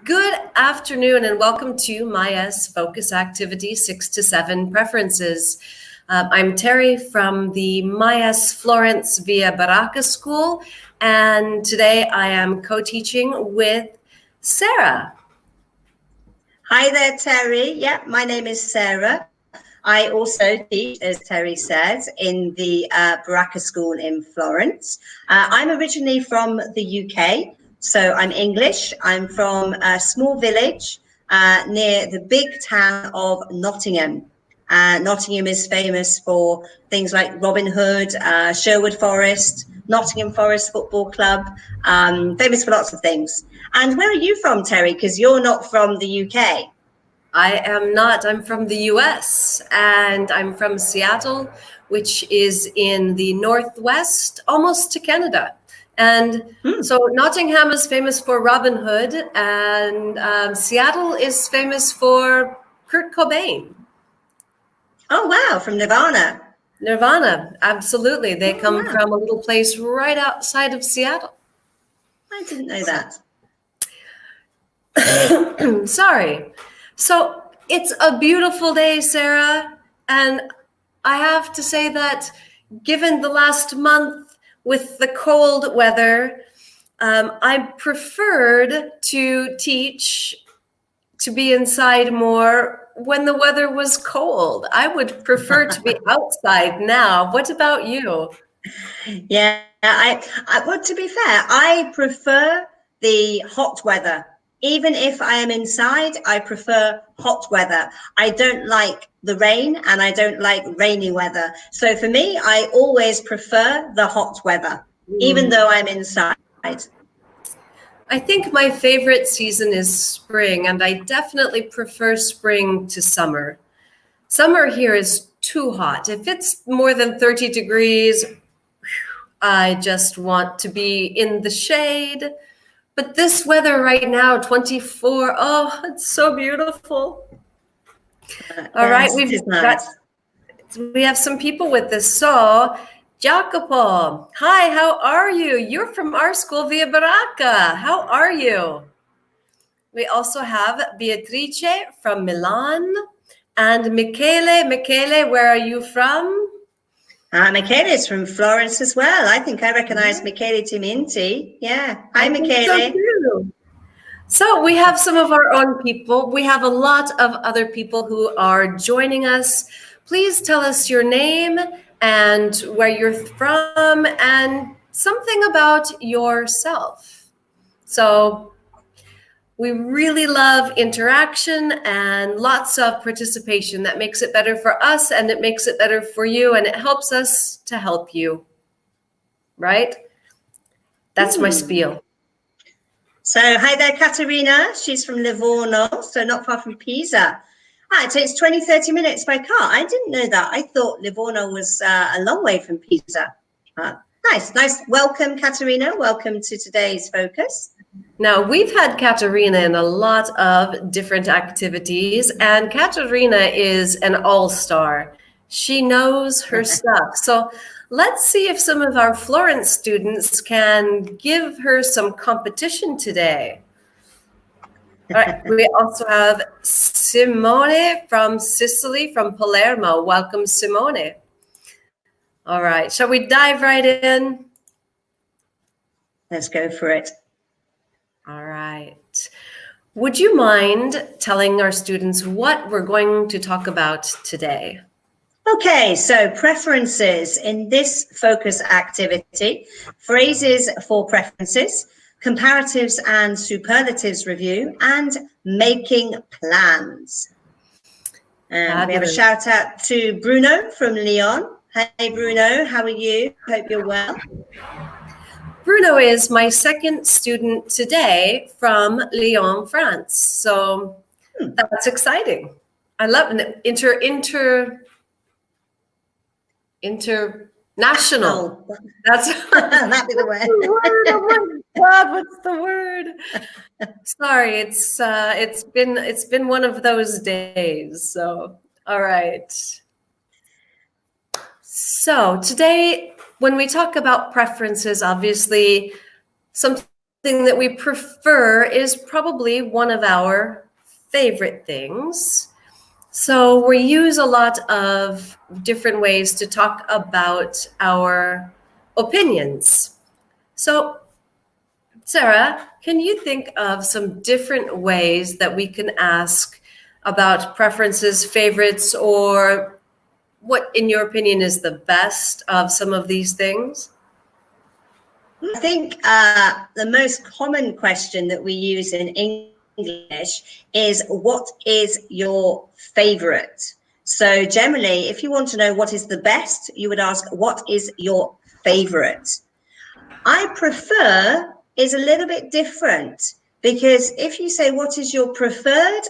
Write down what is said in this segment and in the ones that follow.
Good afternoon and welcome to MyS Focus Activity 6 to 7 Preferences. I'm Terry from the MyS Florence Via Baracca School, and today I am co-teaching with Sarah. Hi there, Terry. Yeah, my name is Sarah. I also teach, as Terry says, in the Baracca School in Florence. I'm originally from the UK, so I'm English. I'm from a small village near the big town of Nottingham. Nottingham is famous for things like Robin Hood, Sherwood Forest, Nottingham Forest Football Club, famous for lots of things. And where are you from, Terry? Because you're not from the UK. I am not. I'm from the US, and I'm from Seattle, which is in the Northwest, almost to Canada. And so Nottingham is famous for Robin Hood, and Seattle is famous for Kurt Cobain. Oh, wow, from Nirvana. Nirvana, absolutely. They come from a little place right outside of Seattle. I didn't know that. Sorry. So it's a beautiful day, Sarah, and I have to say that given the last month with the cold weather, I preferred to teach to be inside more when the weather was cold. I would prefer to be outside now. What about you? Yeah, well, to be fair, I prefer the hot weather. Even if I am inside, I prefer hot weather. I don't like the rain and I don't like rainy weather. So for me, I always prefer the hot weather, even though I'm inside. I think my favorite season is spring, and I definitely prefer spring to summer. Summer here is too hot. If it's more than 30 degrees, I just want to be in the shade. But this weather right now, 24, oh, it's so beautiful. All right, we have some people with us. So, Jacopo, hi, how are you? You're from our school, Via Baracca. How are you? We also have Beatrice from Milan and Michele. Michele, where are you from? Michele is from Florence as well. I think I recognize Michele Timinti. Yeah. Hi, Michele. So we have some of our own people. We have a lot of other people who are joining us. Please tell us your name and where you're from and something about yourself. So we really love interaction and lots of participation. That makes it better for us and it makes it better for you and it helps us to help you, right? That's my spiel. So hi there, Caterina. She's from Livorno, so not far from Pisa. It takes 20, 30 minutes by car. I didn't know that. I thought Livorno was a long way from Pisa. Nice. Welcome, Caterina. Welcome to today's focus. Now, we've had Caterina in a lot of different activities, and Caterina is an all-star. She knows her stuff. So let's see if some of our Florence students can give her some competition today. All right, we also have Simone from Sicily, from Palermo. Welcome, Simone. All right, shall we dive right in? Let's go for it. All right. Would you mind telling our students what we're going to talk about today? Okay, so preferences in this focus activity, phrases for preferences, comparatives and superlatives review, and making plans. And we have a shout out to Bruno from Lyon. Hey, Bruno, how are you? Hope you're well. Bruno is my second student today from Lyon, France. So that's exciting. I love it. International. That's that'd be the word. Oh my God, what's the word? Sorry, it's been one of those days. So all right. So today, when we talk about preferences, obviously, sometimes that we prefer is probably one of our favorite things. So we use a lot of different ways to talk about our opinions. So, Sarah, can you think of some different ways that we can ask about preferences, favorites, or what, in your opinion, is the best of some of these things? I think the most common question that we use in English is, what is your favorite? So generally, if you want to know what is the best, you would ask, what is your favorite? I prefer is a little bit different, because if you say, what is your preferred?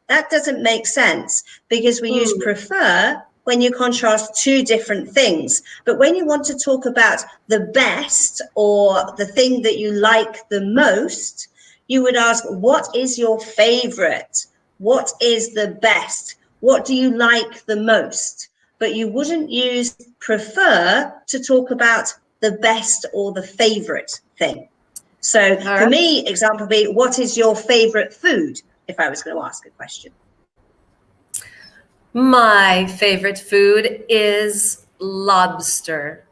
That doesn't make sense, because we use prefer when you contrast two different things. But when you want to talk about the best, or the thing that you like the most, you would ask, what is your favorite? What is the best? What do you like the most? But you wouldn't use prefer to talk about the best or the favorite thing. So for me, example would be, what is your favorite food? If I was going to ask a question. My favorite food is lobster.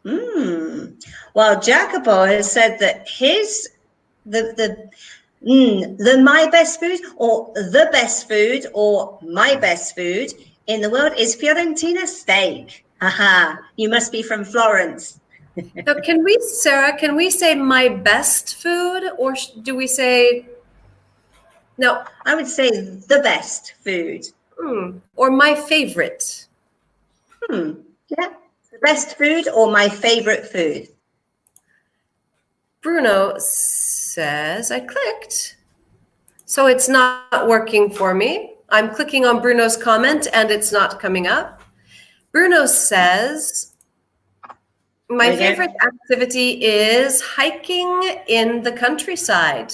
Well, Jacopo has said that his the my best food, or the best food, or my best food in the world is Fiorentina steak. Haha, you must be from Florence. So can we, Sarah, can we say my best food, or do we say, no? I would say the best food. Or my favorite? Yeah, the best food or my favorite food. Bruno says, I clicked. So it's not working for me. I'm clicking on Bruno's comment and it's not coming up. Bruno says, my favorite activity is hiking in the countryside.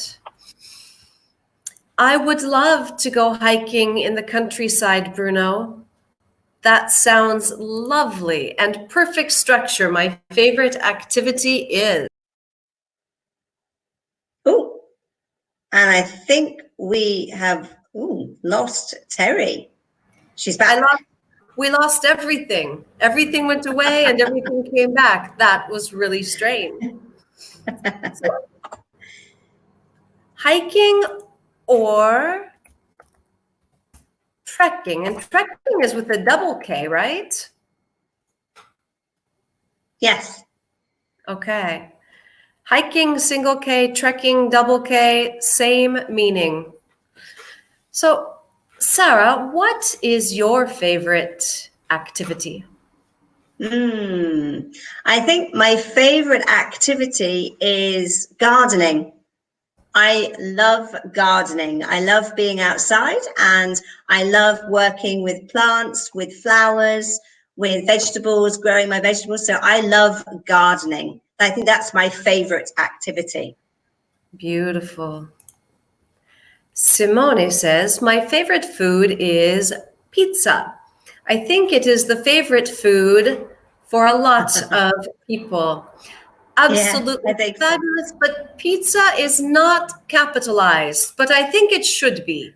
I would love to go hiking in the countryside, Bruno. That sounds lovely and perfect structure. My favorite activity is. Oh, and I think we have lost Terry. She's back. We lost everything. Everything went away and everything came back. That was really strange. So, hiking or trekking. And trekking is with a double K, right? Yes. Okay. Hiking, single K, trekking, double K, same meaning. So, Sarah, what is your favorite activity? I think my favorite activity is gardening. I love gardening. I love being outside, and I love working with plants, with flowers, with vegetables, growing my vegetables. So I love gardening. I think that's my favorite activity. Beautiful. Simone says, my favorite food is pizza. I think it is the favorite food for a lot of people. Absolutely fabulous, so. But pizza is not capitalized, but I think it should be.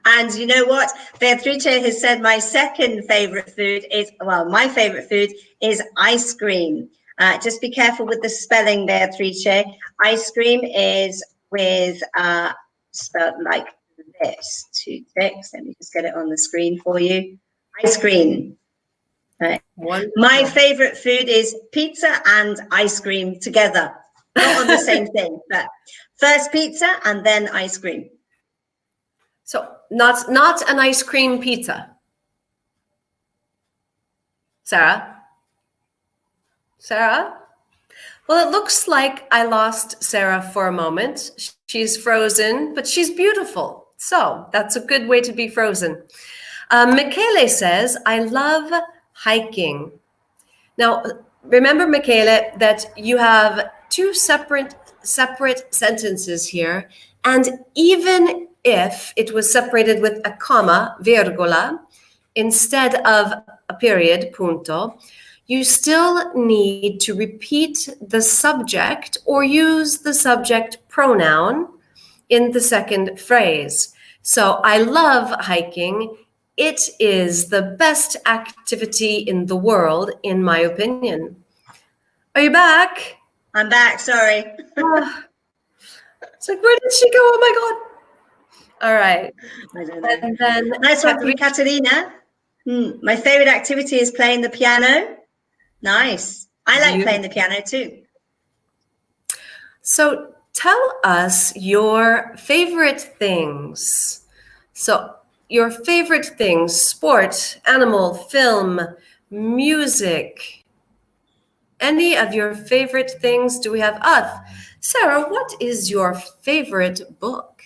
And you know what? Beatrice has said my second favorite food is, well, my favorite food is ice cream. Just be careful with the spelling, Beatrice. Ice cream is with spelled like this. 2 ticks. Let me just get it on the screen for you. Ice cream. Right. My favorite food is pizza and ice cream together. Not on the same thing, but first pizza and then ice cream. So not an ice cream pizza. Sarah? Sarah? Well, it looks like I lost Sarah for a moment. She's frozen, but she's beautiful. So that's a good way to be frozen. Michele says, I love hiking. Now, remember, Michele, that you have two separate sentences here. And even if it was separated with a comma, virgola, instead of a period, punto, you still need to repeat the subject or use the subject pronoun in the second phrase. So I love hiking. It is the best activity in the world, in my opinion. Are you back? I'm back, sorry. It's like, where did she go? Oh my God. All right. I don't know. And then Nice one from Katerina. My favorite activity is playing the piano. Nice. I like playing the piano too. So tell us your favorite things. So your favorite things: sport, animal, film, music. Any of your favorite things? Do we have Sarah, what is your favorite book?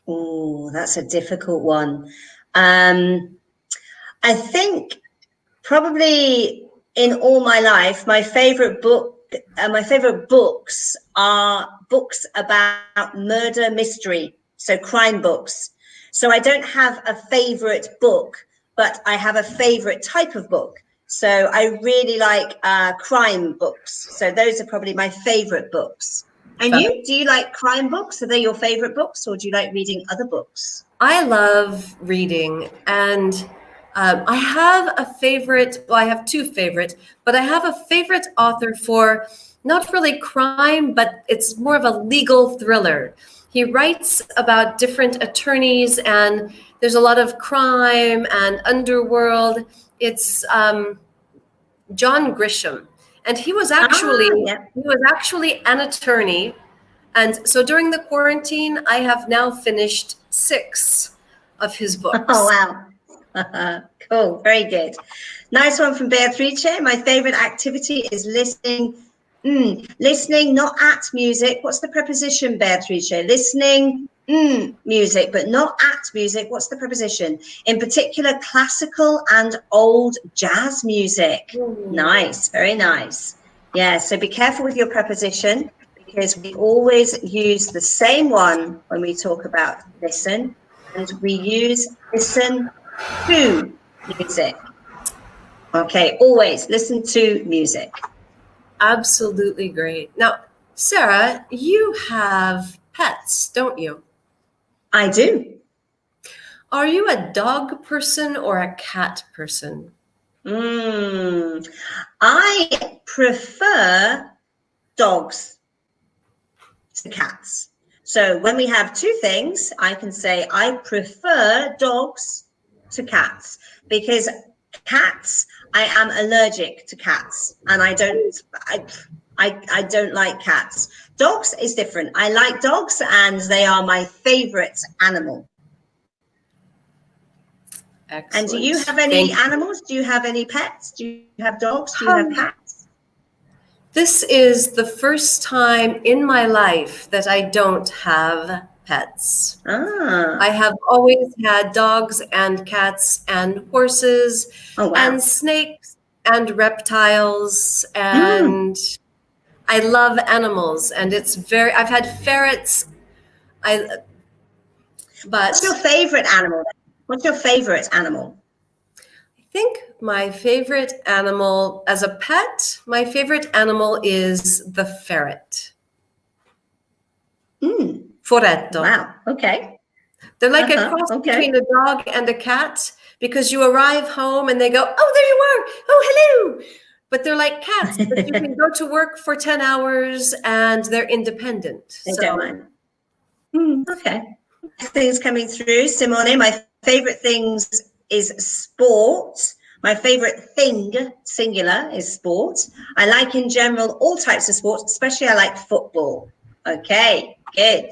Oh, that's a difficult one. I think probably in all my life, my favorite books are books about murder mystery, so crime books. So I don't have a favorite book, but I have a favorite type of book. So I really like crime books. So those are probably my favorite books. And you, do you like crime books? Are they your favorite books, or do you like reading other books? I love reading, and I have a favorite. Well, I have two favorite, but I have a favorite author for not really crime, but it's more of a legal thriller. He writes about different attorneys, and there's a lot of crime and underworld. It's John Grisham, and he was actually an attorney. And so during the quarantine, I have now finished 6 of his books. Oh, wow. Cool. Very good. Nice one from Beatrice. My favorite activity is listening. Listening, not at music. What's the preposition, Beatrice? Listening, music, but not at music. What's the preposition? In particular, classical and old jazz music. Nice. Very nice. Yeah, so be careful with your preposition, because we always use the same one when we talk about listen, and we use listen to music. Okay, always listen to music. Absolutely great. Now, Sarah, you have pets, don't you? I do. Are you a dog person or a cat person? I prefer dogs to cats. So when we have two things, I can say I prefer dogs to cats, because cats, I am allergic to cats, and I don't like cats. Dogs is different. I like dogs, and they are my favorite animal. Excellent. And do you have any animals? Do you have any pets? Do you have dogs? Do you have cats? This is the first time in my life that I don't have pets. I have always had dogs and cats and horses and snakes and reptiles, and I love animals, and I've had ferrets. What's your favorite animal? What's your favorite animal? I think my favorite animal as a pet, my favorite animal is the ferret. Furetto. Wow. Okay. They're like a cross between a dog and a cat, because you arrive home and they go, oh, there you are. Oh, hello. But they're like cats, but you can go to work for 10 hours and they're independent. They don't mind. Okay. Things coming through. Simone, my favorite things is sport. My favorite thing, singular, is sport. I like in general all types of sports, especially I like football. Okay, good.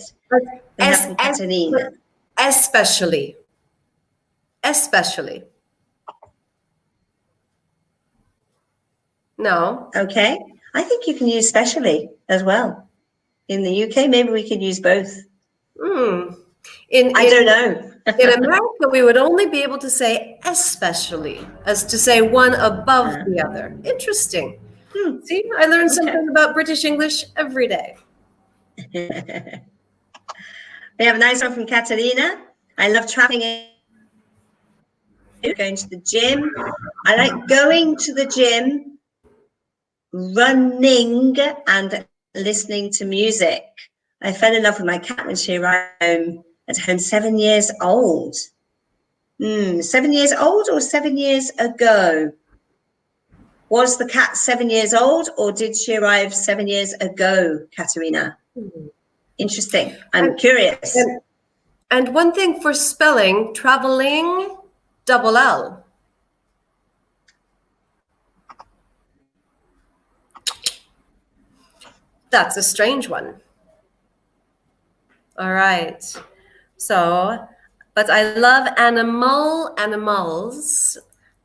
Especially. No. Okay. I think you can use specially as well. In the UK, maybe we could use both. I don't know. In America, we would only be able to say especially, as to say one above the other. Interesting. See, I learned something about British English every day. We have a nice one from Katerina. I love traveling, going to the gym. I like going to the gym, running, and listening to music. I fell in love with my cat when she arrived at home 7 years old. 7 years old or 7 years ago? Was the cat 7 years old or did she arrive 7 years ago, Katerina? Interesting. I'm curious. And one thing for spelling, traveling, double L. That's a strange one. All right. So, but I love animals.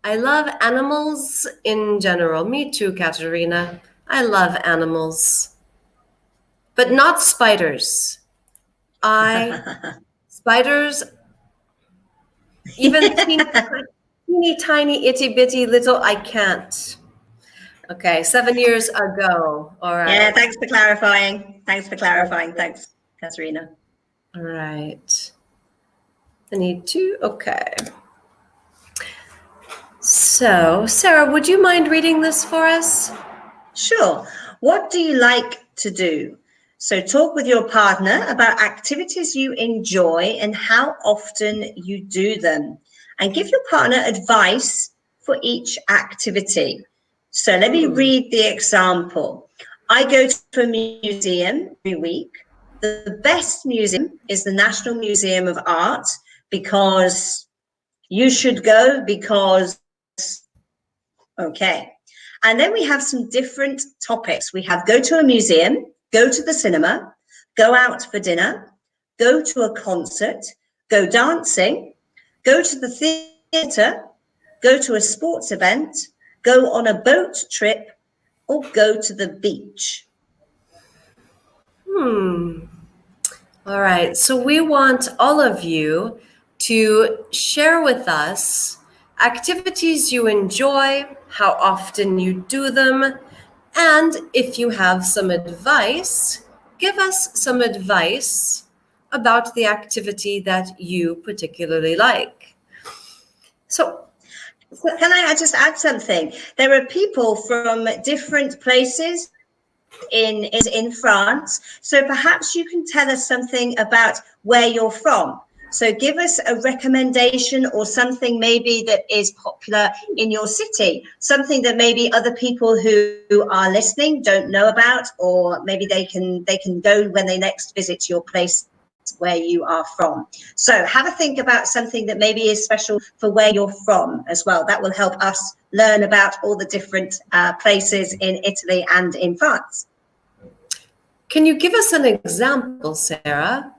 I love animals in general. Me too, Katerina. I love animals. But not spiders. Spiders, even teeny tiny, itty bitty little, I can't. Okay, 7 years ago. All right. Yeah, thanks for clarifying. Thanks, Katerina. All right. I need to, okay. So, Sarah, would you mind reading this for us? Sure. What do you like to do? So talk with your partner about activities you enjoy and how often you do them. And give your partner advice for each activity. So let me read the example. I go to a museum every week. The best museum is the National Museum of Art because you should go because, okay. And then we have some different topics. We have go to a museum, go to the cinema, go out for dinner, go to a concert, go dancing, go to the theatre, go to a sports event, go on a boat trip, or go to the beach. All right. So we want all of you to share with us activities you enjoy, how often you do them, and if you have some advice, give us some advice about the activity that you particularly like. So, can I just add something? There are people from different places in France. So perhaps you can tell us something about where you're from. So give us a recommendation or something maybe that is popular in your city, something that maybe other people who are listening don't know about, or maybe they can go when they next visit your place where you are from. So have a think about something that maybe is special for where you're from as well. That will help us learn about all the different places in Italy and in France. Can you give us an example, Sarah?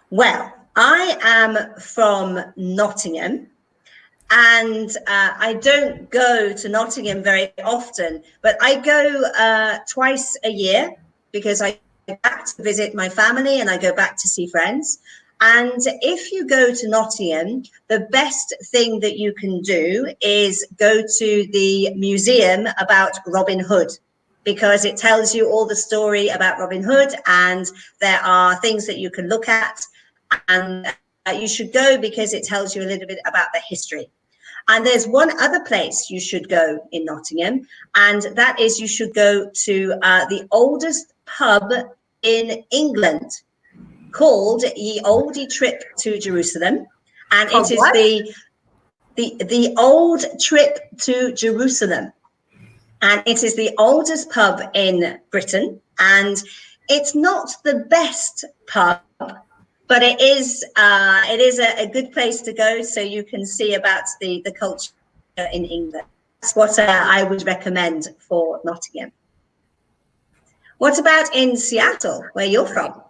Well, I am from Nottingham, and I don't go to Nottingham very often, but I go twice a year because I go back to visit my family and I go back to see friends. And if you go to Nottingham, the best thing that you can do is go to the museum about Robin Hood, because it tells you all the story about Robin Hood, and there are things that you can look at, and you should go because it tells you a little bit about the history. And there's one other place you should go in Nottingham, and that is you should go to the oldest pub in England, called Ye Olde Trip to Jerusalem, and it is the Old Trip to Jerusalem. And it is the oldest pub in Britain, and it's not the best pub, but it is a good place to go so you can see about the culture in England. That's what I would recommend for Nottingham. What about in Seattle, where you're from?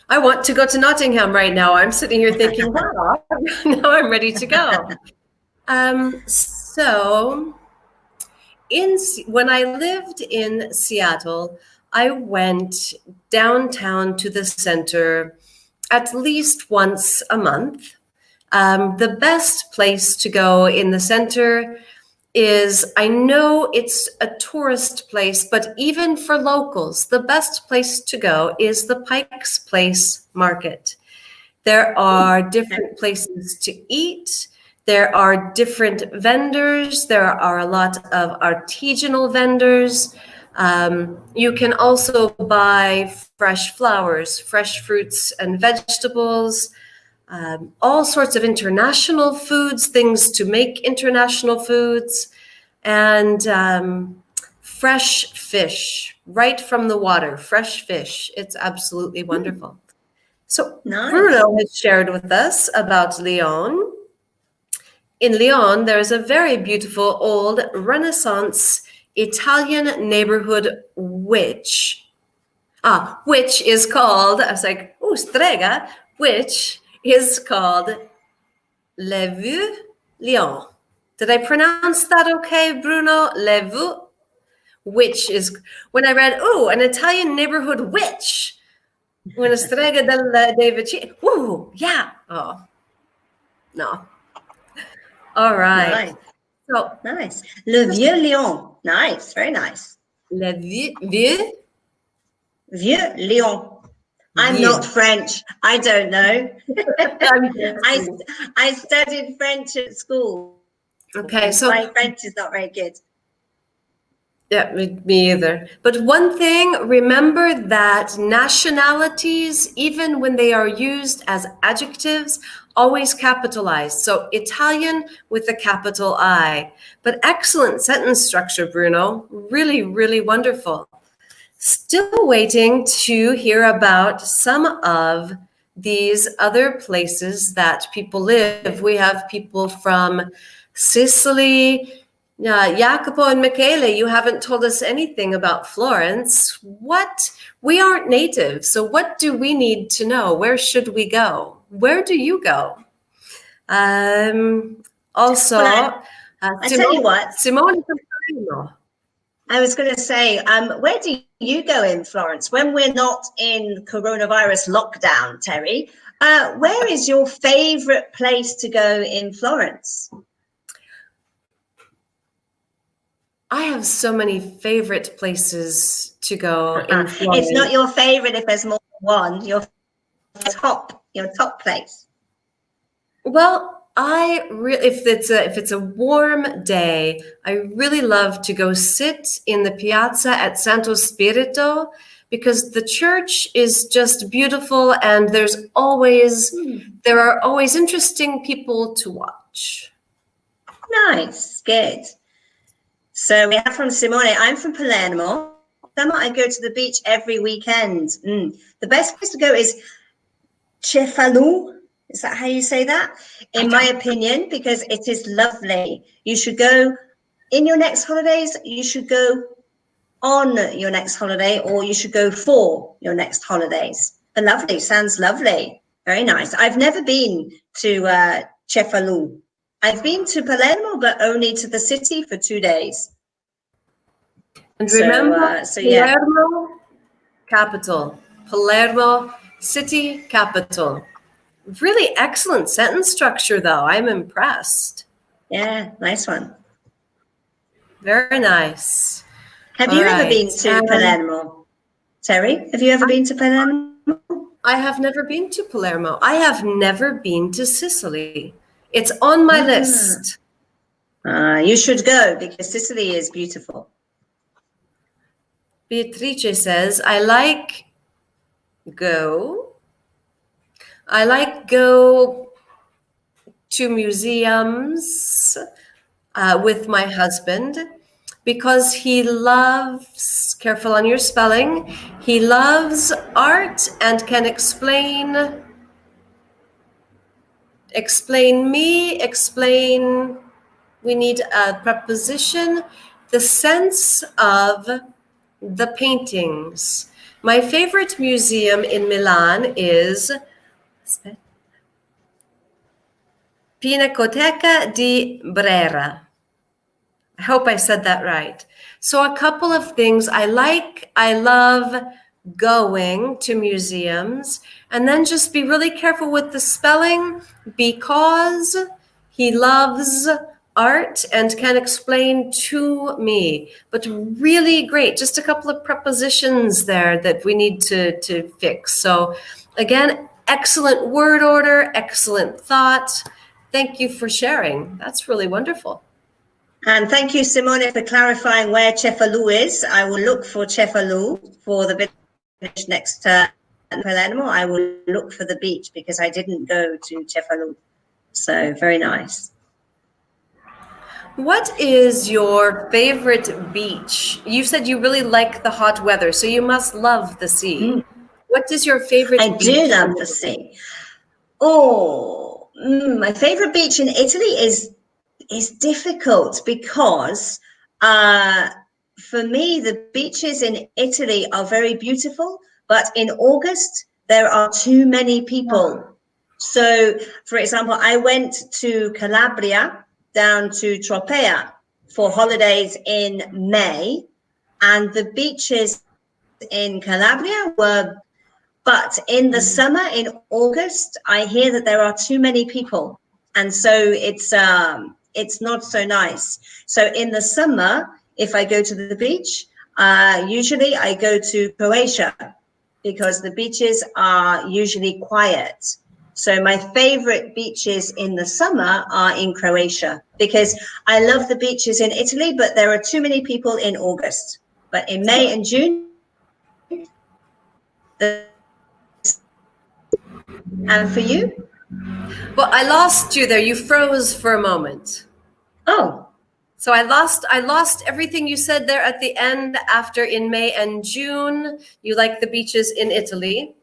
I want to go to Nottingham right now. I'm sitting here thinking, wow, now I'm ready to go. So when I lived in Seattle, I went downtown to the center at least once a month. The best place to go in the center is, I know it's a tourist place, but even for locals, the best place to go is the Pike's Place Market. There are different places to eat. There are different vendors. There are a lot of artisanal vendors. You can also buy fresh flowers, fresh fruits and vegetables, all sorts of international foods, things to make international foods, and fresh fish right from the water, fresh fish. It's absolutely wonderful. So Nice. Bruno has shared with us about Lyon. In Lyon, there is a very beautiful old Renaissance Italian neighborhood which is called, I was like, strega, which is called Le Vieux Lyon. Did I pronounce that okay, Bruno? Le Vieux, which is, when I read, an Italian neighborhood witch, una strega dei vicini. Yeah. Oh, no. All right. Nice. So Nice. Le Vieux Lyon. Nice. Very nice. Le Vieux? Vieux Lyon. I'm Vieux. not French. I don't know. I studied French at school. Okay, so my French is not very good. Yeah, me either. But one thing, remember that nationalities, even when they are used as adjectives, always capitalized. So Italian with a capital I. But excellent sentence structure, Bruno. Really, really wonderful. Still waiting to hear about some of these other places that people live. We have people from Sicily. Jacopo and Michele, you haven't told us anything about Florence. We aren't native, so what do we need to know? Where should we go? Where do you go? Also, well, I tell you what, Simone from Palermo. I was going to say, where do you go in Florence when we're not in coronavirus lockdown, Terry? Where is your favorite place to go in Florence? I have so many favorite places to go in Florence. It's not your favorite if there's more than one. Your top place. Well, if it's a warm day, I really love to go sit in the piazza at Santo Spirito because the church is just beautiful and there are always interesting people to watch. Nice, good. So we have from Simone. I'm from Palermo. I go to the beach every weekend. The best place to go is Cefalù. Is that how you say that? In my opinion, because it is lovely. You should go in your next holidays. You should go on your next holiday, or you should go for your next holidays. Lovely. Sounds lovely. Very nice. I've never been to Cefalù. I've been to Palermo, but only to the city for 2 days. And remember, Palermo, capital. Palermo, city, capital. Really excellent sentence structure, though. I'm impressed. Yeah, nice one. Very nice. Have you ever been to Palermo? Terry, have you ever been to Palermo? I have never been to Palermo. I have never been to Sicily. It's on my list. You should go because Sicily is beautiful. Beatrice says, I like go to museums with my husband because he loves, careful on your spelling, he loves art and can explain, we need a preposition, the sense of the paintings. My favorite museum in Milan is Pinacoteca di Brera. I hope I said that right. So a couple of things I love going to museums, and then just be really careful with the spelling because he loves art and can explain to me, but really great. Just a couple of prepositions there that we need to fix. So again, excellent word order, excellent thought. Thank you for sharing. That's really wonderful. And thank you, Simone, for clarifying where Cefalù is. I will look for Cefalù for the village next to Palermo. I will look for the beach because I didn't go to Cefalù. So very nice. What is your favorite beach? You said you really like the hot weather, so you must love the sea. What is your favorite I beach? do love the sea. Oh, my favorite beach in Italy is difficult because for me, the beaches in Italy are very beautiful, but in August, there are too many people. So, for example, I went to Calabria, down to Tropea for holidays in May, and the beaches in Calabria were, but in the summer, in August, I hear that there are too many people. And so it's not so nice. So in the summer, if I go to the beach, usually I go to Croatia because the beaches are usually quiet. So my favorite beaches in the summer are in Croatia because I love the beaches in Italy, but there are too many people in August. But in May and June, and for you? Well, I lost you there. You froze for a moment. Oh, So I lost everything you said there at the end after in May and June. You like the beaches in Italy.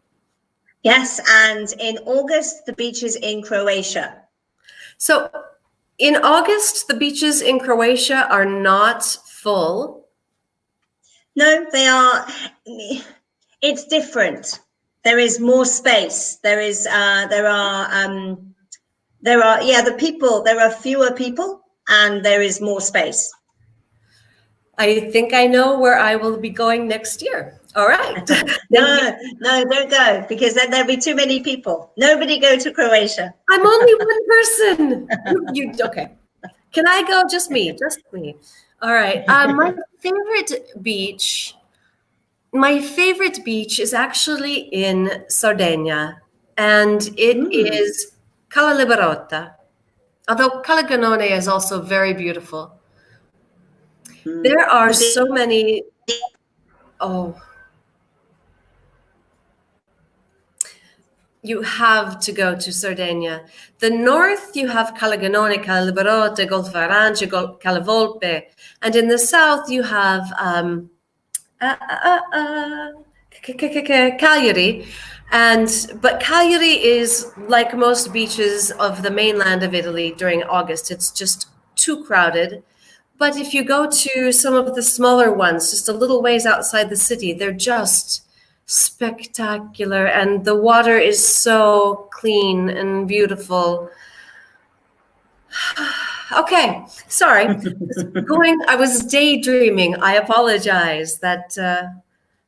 yes. And in August, the beaches in Croatia. So in August, the beaches in Croatia are not full. No, they are. It's different. There is more space. There are, yeah, the people, there are fewer people and there is more space. I think I know where I will be going next year. All right. No, don't go because then there'll be too many people. Nobody go to Croatia. I'm only one person. You okay? Can I go? Just me. Just me. All right. My favorite beach. My favorite beach is actually in Sardinia, and it is Cala Liberota. Although Calaganone is also very beautiful. There are so many. Oh, you have to go to Sardinia. The north, you have Calaganone, Caliberote, Golfo Arance, Calavolpe. And in the south, you have Cagliari. But Cagliari is like most beaches of the mainland of Italy during August. It's just too crowded. But if you go to some of the smaller ones, just a little ways outside the city, they're just spectacular, and the water is so clean and beautiful. Okay, sorry. I was daydreaming. I apologize that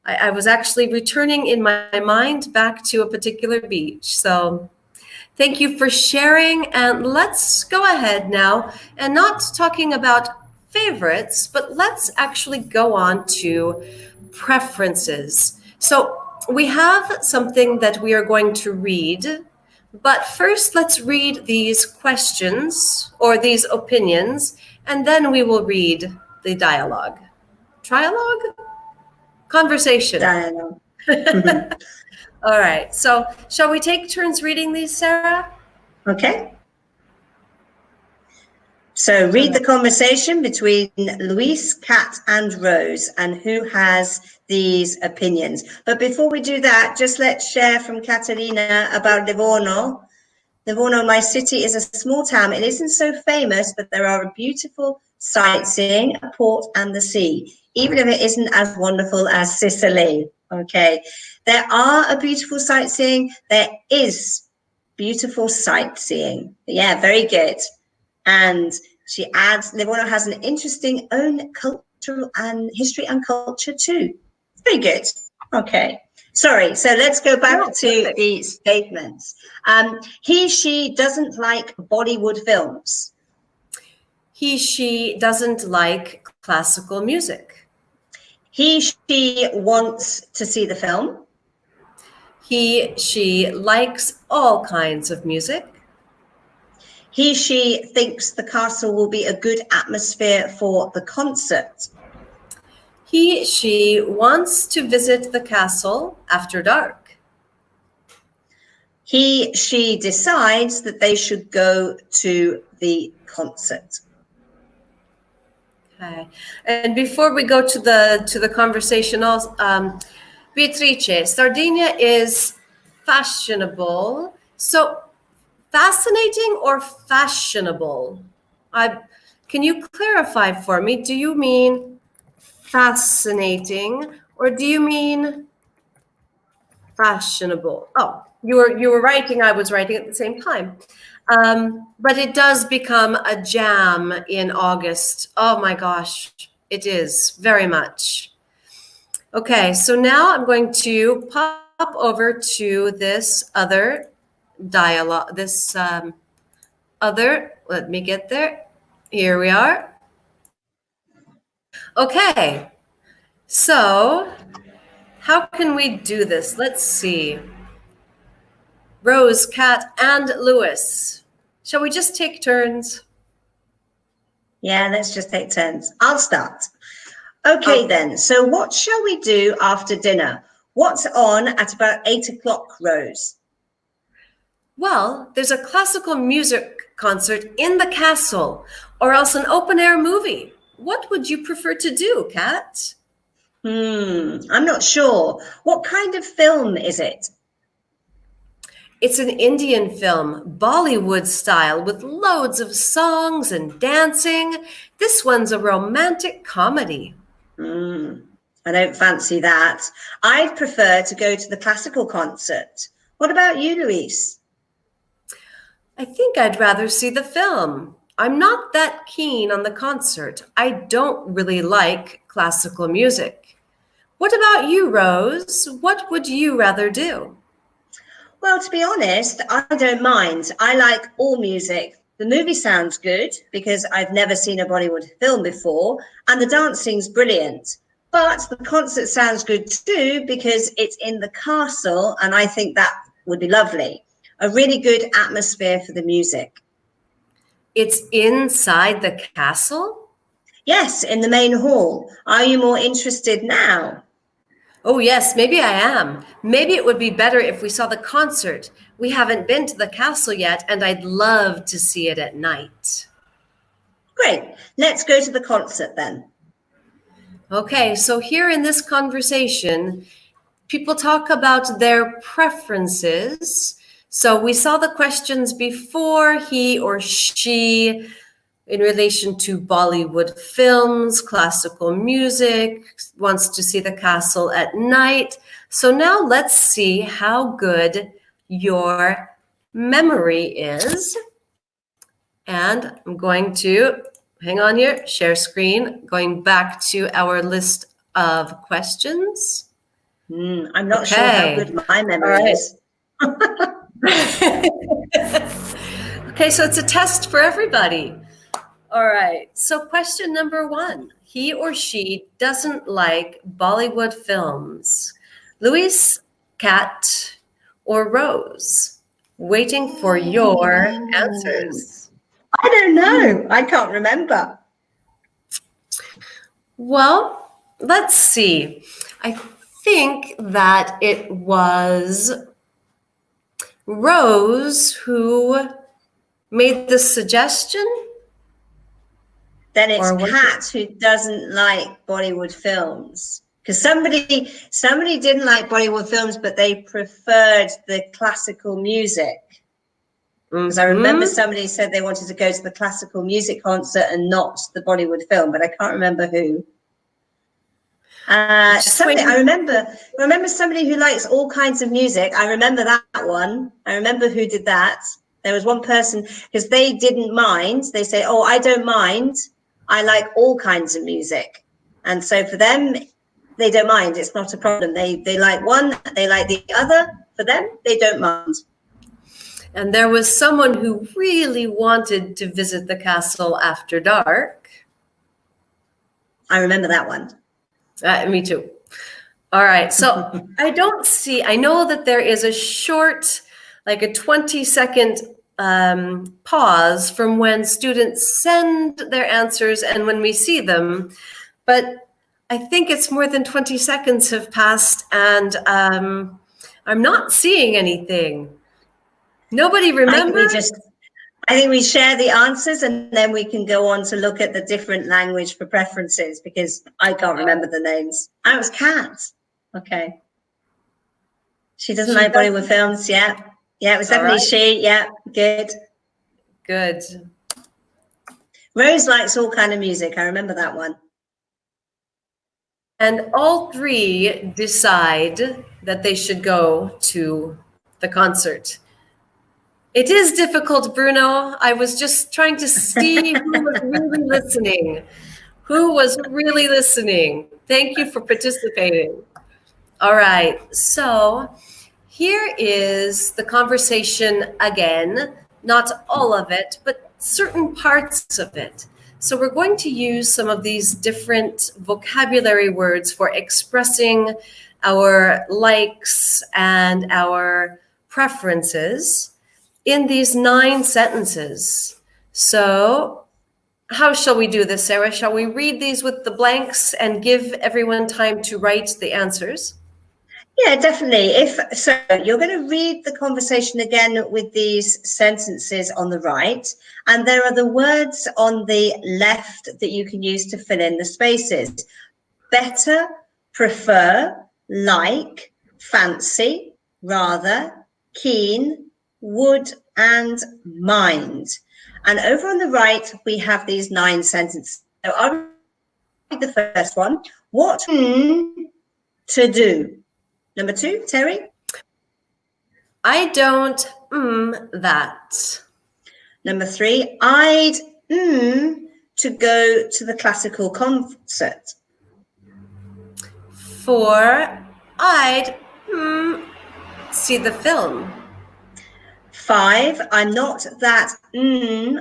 I was actually returning in my mind back to a particular beach. So thank you for sharing. And let's go ahead now and not talking about favorites, but let's actually go on to preferences. So we have something that we are going to read, but first let's read these questions or these opinions, and then we will read the dialogue. Trialogue? Conversation. Dialogue. All right. So shall we take turns reading these, Sarah? Okay. So read the conversation between Luis, Kat, and Rose, and who has these opinions. But before we do that, just let's share from Catalina about Livorno. Livorno, my city, is a small town. It isn't so famous, but there are beautiful sightseeing, a port, and the sea, even if it isn't as wonderful as Sicily. Okay. There are a beautiful sightseeing. There is beautiful sightseeing. Yeah, very good. And she adds, Livorno has an interesting own cultural and history and culture too. Very good. Okay. Sorry. So let's go back to the statements. She doesn't like Bollywood films. She doesn't like classical music. She wants to see the film. She likes all kinds of music. He, she thinks the castle will be a good atmosphere for the concert. He, she wants to visit the castle after dark. He, she decides that they should go to the concert. Okay. And before we go to the conversation, also, Beatrice, Sardinia is fashionable. So fascinating or fashionable? Can you clarify for me? Do you mean fascinating or do you mean fashionable? Oh, you were writing, I was writing at the same time. But it does become a jam in August. Oh my gosh, it is very much. Okay, so now I'm going to pop over to this other dialogue, this let me get there. Here we are. Okay, so how can we do this? Let's see. Rose, Kat, and Lewis. Shall we just take turns? Yeah, let's just take turns. I'll start. Okay, then. So what shall we do after dinner? What's on at about 8 o'clock, Rose? Well, there's a classical music concert in the castle, or else an open-air movie. What would you prefer to do, Kat? I'm not sure. What kind of film is it? It's an Indian film, Bollywood style, with loads of songs and dancing. This one's a romantic comedy. I don't fancy that. I'd prefer to go to the classical concert. What about you, Louise? I think I'd rather see the film. I'm not that keen on the concert. I don't really like classical music. What about you, Rose? What would you rather do? Well, to be honest, I don't mind. I like all music. The movie sounds good because I've never seen a Bollywood film before, and the dancing's brilliant. But the concert sounds good too because it's in the castle, and I think that would be lovely. A really good atmosphere for the music. It's inside the castle? Yes, in the main hall. Are you more interested now? Oh, yes, maybe I am. Maybe it would be better if we saw the concert. We haven't been to the castle yet, and I'd love to see it at night. Great. Let's go to the concert then. Okay, so here in this conversation, people talk about their preferences. So we saw the questions before, he or she, in relation to Bollywood films, classical music, wants to see the castle at night. So now let's see how good your memory is. And I'm going to, hang on here, share screen, going back to our list of questions. I'm not sure how good my memory is. Okay, so it's a test for everybody. All right, so question number 1. He or she doesn't like Bollywood films. Luis, Kat, or Rose? Waiting for your answers. I don't know. I can't remember. Well, let's see. I think that it was Rose who made the suggestion. Then it's Kat who doesn't like Bollywood films. Because somebody didn't like Bollywood films, but they preferred the classical music. Because I remember somebody said they wanted to go to the classical music concert and not the Bollywood film, but I can't remember who. I remember somebody who likes all kinds of music. I remember that one. I remember who did that. There was one person, because they didn't mind. They say, oh, I don't mind. I like all kinds of music. And so for them, they don't mind. It's not a problem. They like one, they like the other. For them, they don't mind. And there was someone who really wanted to visit the castle after dark. I remember that one. Me too. All right. So I know that there is a short, like a 20-second pause from when students send their answers and when we see them. But I think it's more than 20 seconds have passed, and I'm not seeing anything. Nobody remembers? I think we share the answers, and then we can go on to look at the different language for preferences, because I can't remember the names. It was Kat. Okay. She doesn't like Bollywood films. Yeah. Yeah, it was definitely she. Yeah, good. Good. Rose likes all kind of music. I remember that one. And all three decide that they should go to the concert. It is difficult, Bruno. I was just trying to see who was really listening. Who was really listening? Thank you for participating. All right, so here is the conversation again, not all of it, but certain parts of it. So we're going to use some of these different vocabulary words for expressing our likes and our preferences in these 9 sentences. So how shall we do this, Sarah? Shall we read these with the blanks and give everyone time to write the answers? Yeah, definitely. So you're going to read the conversation again with these sentences on the right, and there are the words on the left that you can use to fill in the spaces. Better, prefer, like, fancy, rather, keen, would, and mind. And over on the right, we have these 9 sentences. So I'll read the first one. What to do? Number 2, Terry? I don't that. Number 3, I'd to go to the classical concert. 4, I'd see the film. 5, I'm not that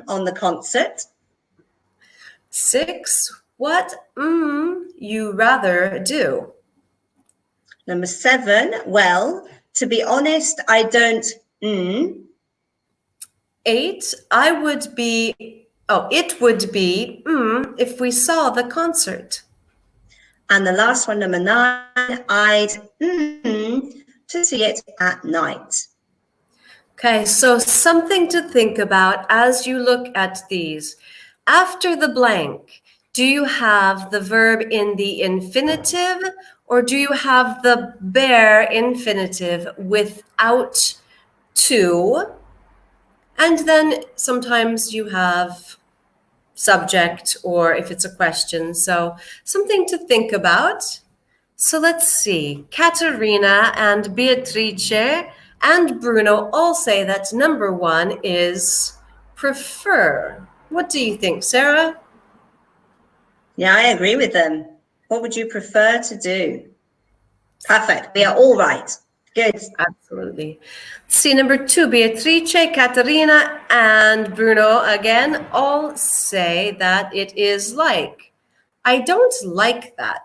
on the concert. 6, what you rather do. Number 7, well, to be honest, I don't 8, it would be if we saw the concert. And the last one, number 9, I'd to see it at night. Okay, so something to think about as you look at these. After the blank, do you have the verb in the infinitive, or do you have the bare infinitive without to? And then sometimes you have subject, or if it's a question. So something to think about. So let's see. Katerina and Beatrice and Bruno all say that number 1 is prefer. What do you think, Sarah? Yeah, I agree with them. What would you prefer to do? Perfect. We are all right. Good. Absolutely. Let's see, number 2, Beatrice, Katerina, and Bruno again all say that it is like. I don't like that.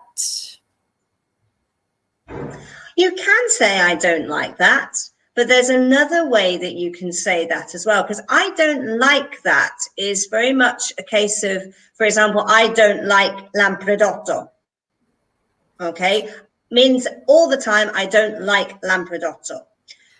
You can say I don't like that, but there's another way that you can say that as well, because I don't like that is very much a case of, for example, I don't like lampredotto. Okay, means all the time I don't like lampredotto.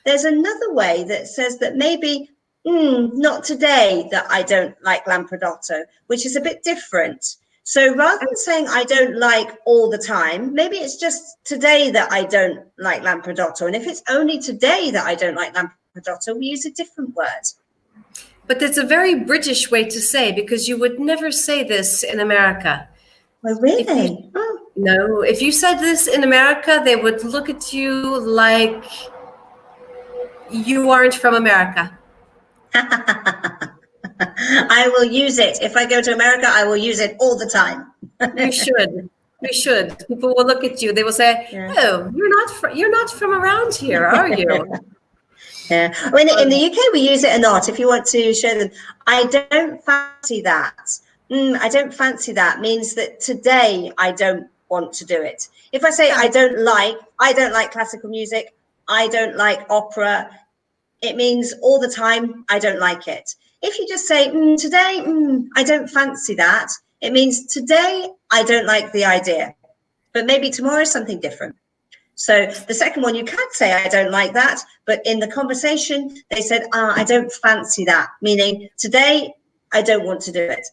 There's another way that says that maybe not today that I don't like lampredotto, which is a bit different. So rather than saying I don't like all the time, maybe it's just today that I don't like lampredotto. And if it's only today that I don't like lampredotto, we use a different word. But it's a very British way to say, because you would never say this in America. Oh, really? No, if you said this in America, they would look at you like you aren't from America. I will use it. If I go to America, I will use it all the time. You should. You should. People will look at you. They will say, "Oh, you're not from around here, are you?" Yeah. When in the UK we use it a lot. If you want to show them, I don't fancy that. I don't fancy that means that today I don't want to do it. If I say I don't like classical music, I don't like opera, it means all the time, I don't like it. If you just say, today, I don't fancy that, it means today, I don't like the idea. But maybe tomorrow is something different. So the second one, you can say, I don't like that. But in the conversation, they said, I don't fancy that, meaning today, I don't want to do it.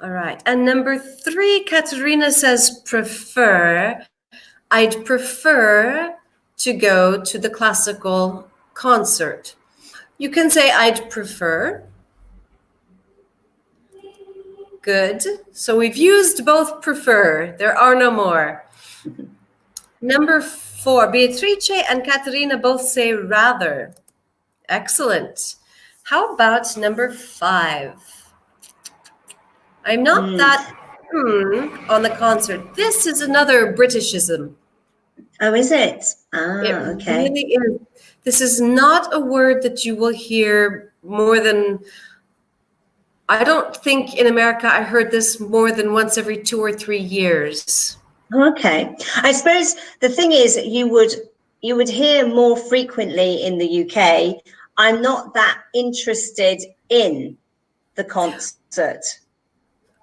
All right. And number 3, Katerina says prefer. I'd prefer to go to the classical concert. You can say I'd prefer. Good. So we've used both prefer. There are no more. Number 4, Beatrice and Katerina both say rather. Excellent. How about number 5? I'm not that on the concert. This is another Britishism. Oh, is it? It Okay. really is. This is not a word that you will hear more than, I don't think in America I heard this more than once every 2 or 3 years. Okay. I suppose the thing is, you would hear more frequently in the UK, I'm not that interested in the concert.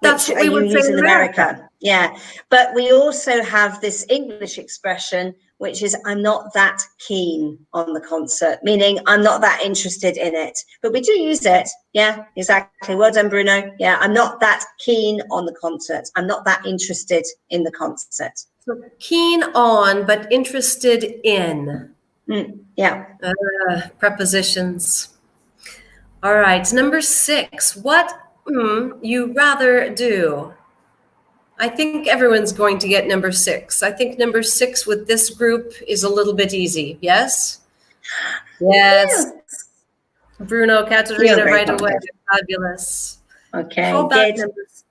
That's Which what we you would say use in in America. America. Yeah. But we also have this English expression, which is I'm not that keen on the concert, meaning I'm not that interested in it. But we do use it. Yeah, exactly. Well done, Bruno. Yeah, I'm not that keen on the concert. I'm not that interested in the concert. So keen on, but interested in. Yeah. Prepositions. All right. Number 6. What you rather do? I think everyone's going to get number 6. I think number 6 with this group is a little bit easy. Yes? Yes. Yeah. Bruno, You're Katerina, very right away. positive. Fabulous. Okay, How about good. number 6?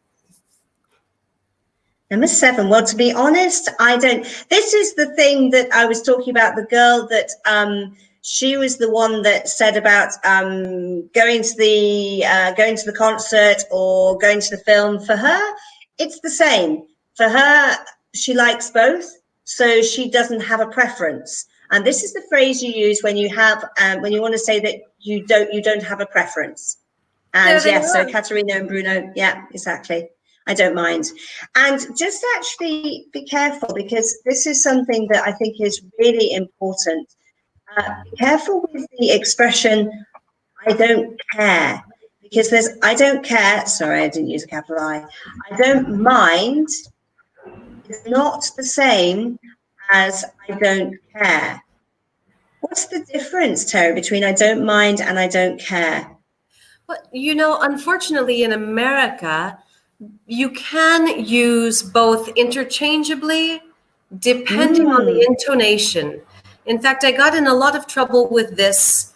Number 7. Well, to be honest, I don't. This is the thing that I was talking about. The girl that she was the one that said about going to the concert or going to the film. For her, it's the same. For her, she likes both, so she doesn't have a preference. And this is the phrase you use when you have when you want to say that you don't have a preference. And There they yes, so are. Katerina and Bruno, yeah, exactly. I don't mind. And just actually be careful, because this is something that I think is really important. Be careful with the expression, I don't care, because there's, I don't care, sorry, I didn't use a capital I don't mind is not the same as I don't care. What's the difference, Terry, between I don't mind and I don't care? But, unfortunately in America, you can use both interchangeably depending on the intonation. In fact, I got in a lot of trouble with this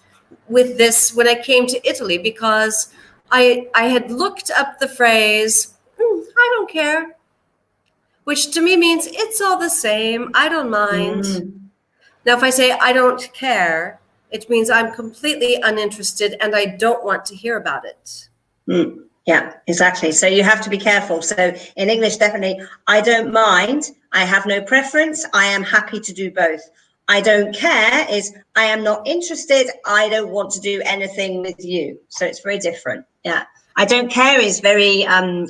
when I came to Italy, because I had looked up the phrase, I don't care, which to me means it's all the same, I don't mind. Now, if I say I don't care, it means I'm completely uninterested and I don't want to hear about it. Yeah, exactly. So you have to be careful. So in English, definitely, I don't mind. I have no preference. I am happy to do both. I don't care is I am not interested. I don't want to do anything with you. So it's very different. Yeah. I don't care is very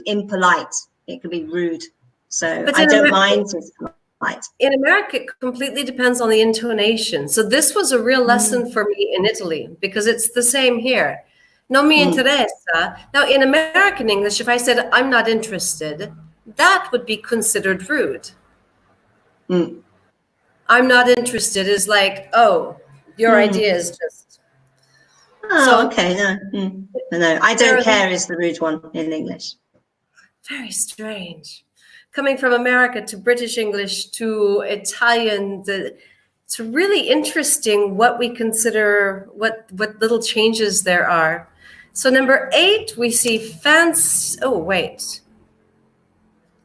impolite. It can be rude. So But I don't mind is polite. in America, it completely depends on the intonation. So this was a real lesson for me in Italy, because it's the same here. Non mi interessa. Now, in American English, if I said I'm not interested, that would be considered rude. I'm not interested is like, oh, your idea is just. Oh, So, okay. No, I don't care is the rude one in English. Very strange. Coming from America to British English to Italian, it's really interesting what we consider, what little changes there are. So number 8, we see fancy. Oh, wait.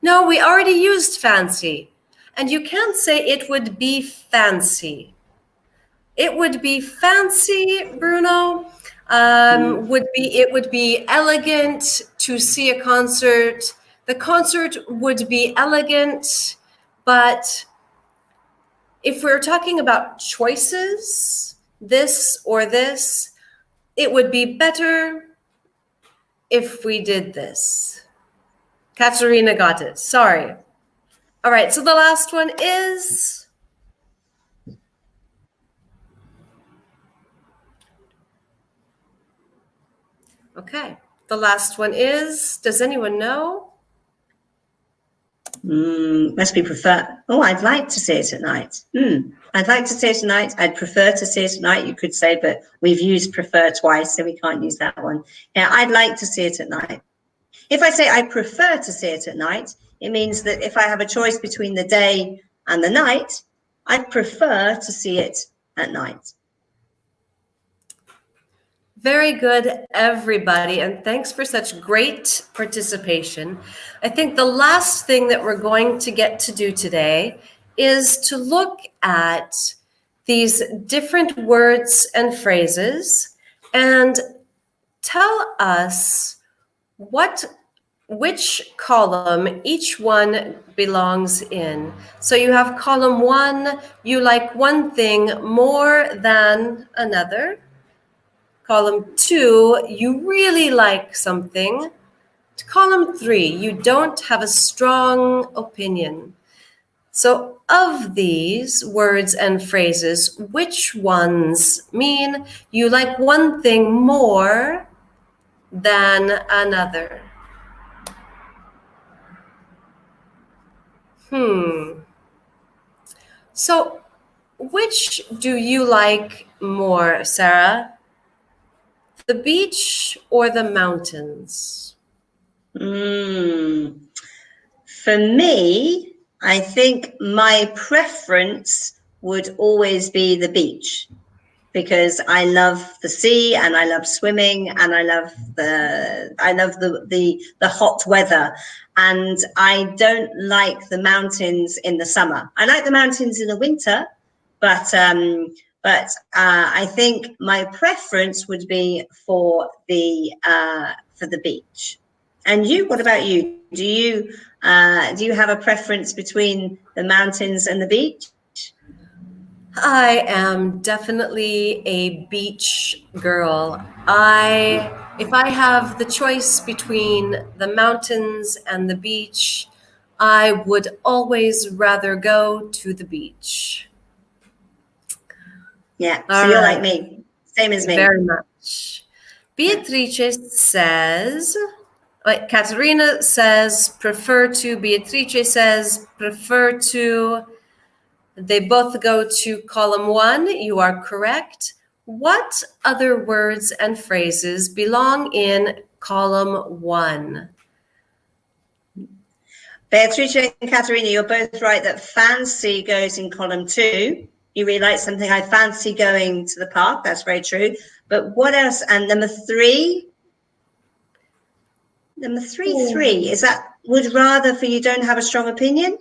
No, we already used fancy. And you can't say it would be fancy. It would be fancy, Bruno. It would be elegant to see a concert. The concert would be elegant, but if we're talking about choices, this or this. It would be better if we did this. Katerina got it. Sorry. All right, so the last one is... Okay, the last one is... Does anyone know? Must be prefer. Oh, I'd like to see it at night. I'd like to see it at night. I'd prefer to see it at night, you could say, but we've used prefer twice, so we can't use that one. Yeah, I'd like to see it at night. If I say I prefer to see it at night, it means that if I have a choice between the day and the night, I'd prefer to see it at night. Very good, everybody, and thanks for such great participation. I think the last thing that we're going to get to do today is to look at these different words and phrases and tell us which column each one belongs in. So you have column 1, you like one thing more than another. Column 2, you really like something. Column 3, you don't have a strong opinion. So of these words and phrases, which ones mean you like one thing more than another? So which do you like more, Sarah? The beach or the mountains? For me, I think my preference would always be the beach, because I love the sea and I love swimming and I love the hot weather, and I don't like the mountains in the summer. I like the mountains in the winter, but I think my preference would be for the beach. And you, what about you? Do you have a preference between the mountains and the beach? I am definitely a beach girl. If I have the choice between the mountains and the beach, I would always rather go to the beach. Yeah, so you're like me, same as me. Very much. Beatrice says, Caterina says prefer to, Beatrice says prefer to. They both go to column 1. You are correct. What other words and phrases belong in column 1? Beatrice and Caterina, you're both right that fancy goes in column 2. You really like something, I fancy going to the park. That's very true. But what else? And number 3? Number 3, is that would rather for you don't have a strong opinion?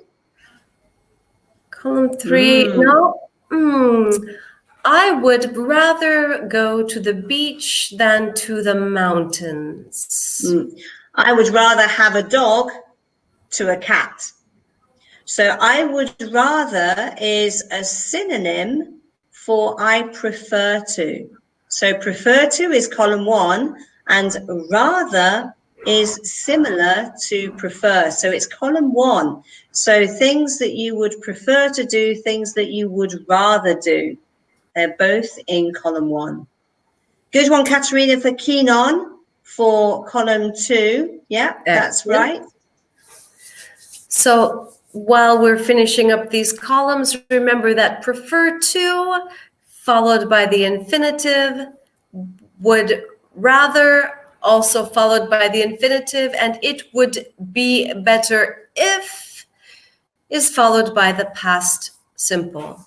Column 3, no. I would rather go to the beach than to the mountains. I would rather have a dog to a cat. So I would rather is a synonym for I prefer to. So prefer to is column 1, and rather is similar to prefer. So it's column 1. So things that you would prefer to do, things that you would rather do. They're both in column 1. Good one, Katerina, for keen on for column 2. Yeah, that's right. So while we're finishing up these columns, remember that prefer to, followed by the infinitive, would rather, also followed by the infinitive, and it would be better if is followed by the past simple.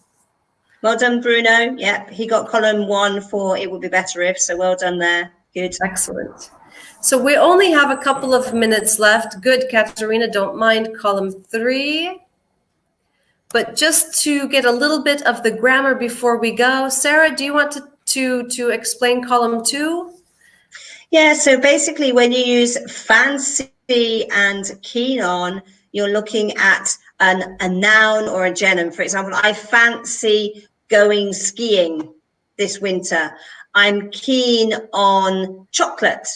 Well done, Bruno. Yeah, he got column 1 for it would be better if, so well done there. Good. Excellent. So we only have a couple of minutes left. Good, Katerina, don't mind column 3. But just to get a little bit of the grammar before we go, Sarah, do you want to explain column 2? Yeah, so basically when you use fancy and keen on, you're looking at a noun or a genom. For example, I fancy going skiing this winter. I'm keen on chocolate.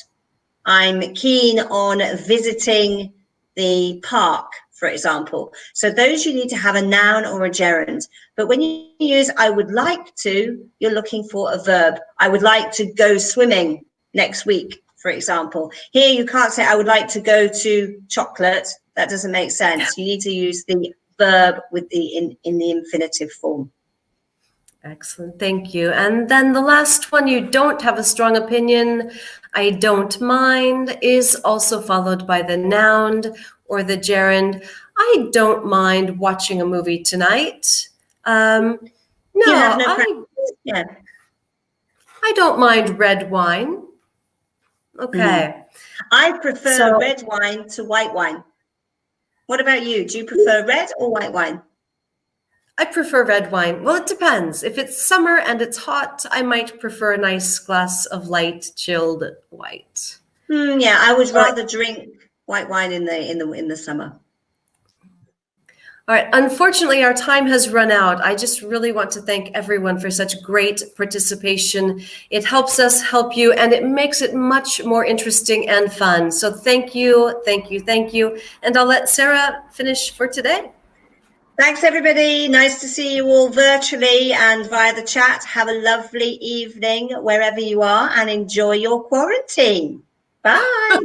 I'm keen on visiting the park, for example. So those you need to have a noun or a gerund. But when you use I would like to, you're looking for a verb. I would like to go swimming next week, for example. Here you can't say I would like to go to chocolate. That doesn't make sense. You need to use the verb with the in the infinitive form. Excellent, thank you. And then the last one, you don't have a strong opinion, I don't mind, is also followed by the noun or the gerund. I don't mind watching a movie tonight. No, You have no preference? Yeah. I don't mind red wine. Okay. I prefer red wine to white wine. What about you? Do you prefer red or white wine? I prefer red wine. Well, it depends. If it's summer and it's hot, I might prefer a nice glass of light, chilled white. Yeah, I would rather drink white wine in the summer. All right. Unfortunately, our time has run out. I just really want to thank everyone for such great participation. It helps us help you, and it makes it much more interesting and fun. So thank you, thank you, thank you. And I'll let Sarah finish for today. Thanks, everybody. Nice to see you all virtually and via the chat. Have a lovely evening wherever you are and enjoy your quarantine. Bye.